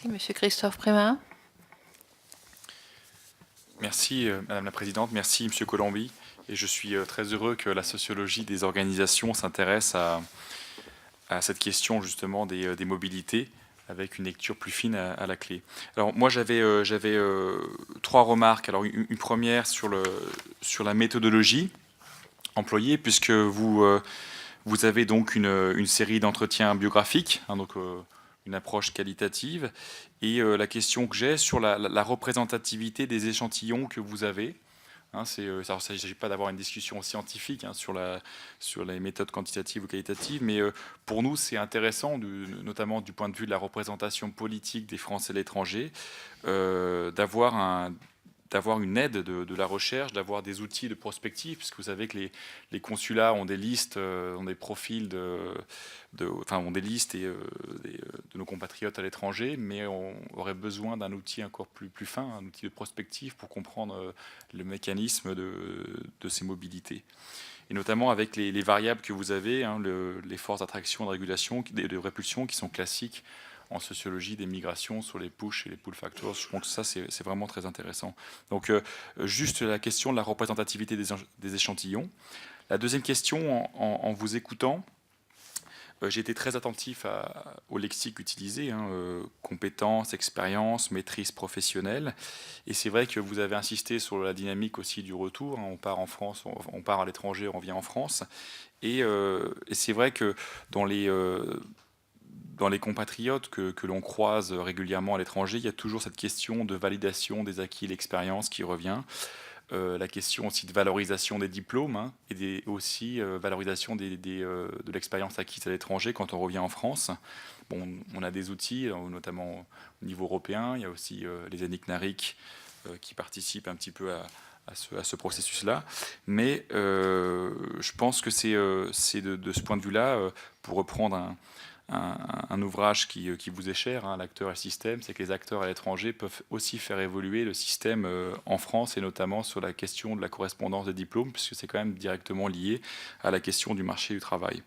Merci, Monsieur Christophe Prémin. Merci Madame la Présidente, merci Monsieur Colombi. Et je suis très heureux que la sociologie des organisations s'intéresse à cette question justement des mobilités avec une lecture plus fine à la clé. Alors moi j'avais trois remarques. Alors une première sur la méthodologie employée, puisque vous avez donc une série d'entretiens biographiques, hein, donc une approche qualitative, et la question que j'ai sur la représentativité des échantillons que vous avez. Hein, alors, il ne s'agit pas d'avoir une discussion scientifique, hein, sur les méthodes quantitatives ou qualitatives, mais pour nous, c'est intéressant, notamment du point de vue de la représentation politique des Français à l'étranger, d'avoir une aide de la recherche, d'avoir des outils de prospective, puisque vous savez que les consulats ont des listes, ont des profils enfin, ont des listes de nos compatriotes à l'étranger, mais on aurait besoin d'un outil encore plus fin, un outil de prospective pour comprendre le mécanisme de ces mobilités. Et notamment avec les variables que vous avez, hein, les forces d'attraction, de régulation, de répulsion qui sont classiques en sociologie des migrations sur les push et les pull factors. Je pense que ça, c'est vraiment très intéressant. Donc, juste la question de la représentativité des échantillons. La deuxième question, en vous écoutant, j'ai été très attentif au lexique utilisé, hein, compétences, expérience, maîtrise professionnelle. Et c'est vrai que vous avez insisté sur la dynamique aussi du retour, hein. On part en France, on part à l'étranger, on revient en France. Et c'est vrai que dans les compatriotes que l'on croise régulièrement à l'étranger, il y a toujours cette question de validation des acquis et l'expérience qui revient. La question aussi de valorisation des diplômes, hein, et aussi valorisation de l'expérience acquise à l'étranger quand on revient en France. Bon, on a des outils, notamment au niveau européen. Il y a aussi les ENIC-NARIC qui participent un petit peu à ce processus-là. Mais je pense que c'est de ce point de vue-là, pour reprendre un ouvrage qui vous est cher, hein, l'acteur et le système, c'est que les acteurs à l'étranger peuvent aussi faire évoluer le système en France, et notamment sur la question de la correspondance des diplômes, puisque c'est quand même directement lié à la question du marché du travail.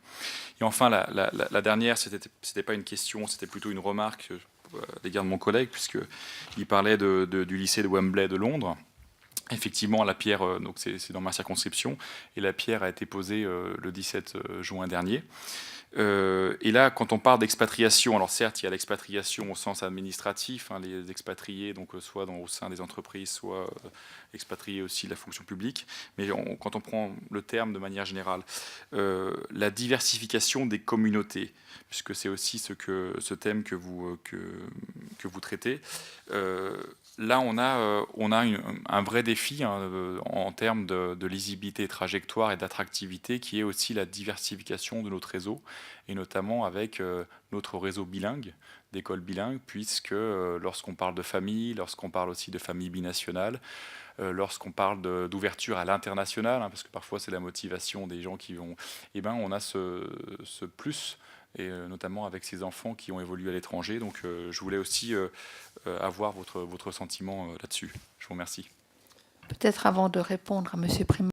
Et enfin, la dernière, c'était pas une question, c'était plutôt une remarque à l'égard de mon collègue, puisqu'il parlait du lycée de Wembley de Londres. Effectivement, la pierre, donc c'est dans ma circonscription, et la pierre a été posée le 17 juin dernier. Et là, quand on parle d'expatriation, alors certes, il y a l'expatriation au sens administratif, hein, les expatriés, donc soit au sein des entreprises, soit expatriés aussi de la fonction publique, mais quand on prend le terme de manière générale, la diversification des communautés, puisque c'est aussi ce thème que vous traitez. Là, on a un vrai défi, hein, en termes de lisibilité, trajectoire et d'attractivité, qui est aussi la diversification de notre réseau, et notamment avec notre réseau bilingue, d'écoles bilingues, puisque lorsqu'on parle de famille, lorsqu'on parle aussi de famille binationale, lorsqu'on parle d'ouverture à l'international, hein, parce que parfois c'est la motivation des gens qui vont, eh ben, on a ce plus, et notamment avec ces enfants qui ont évolué à l'étranger. Donc je voulais aussi avoir votre sentiment là-dessus. Je vous remercie. Peut-être avant de répondre à Monsieur Prémin,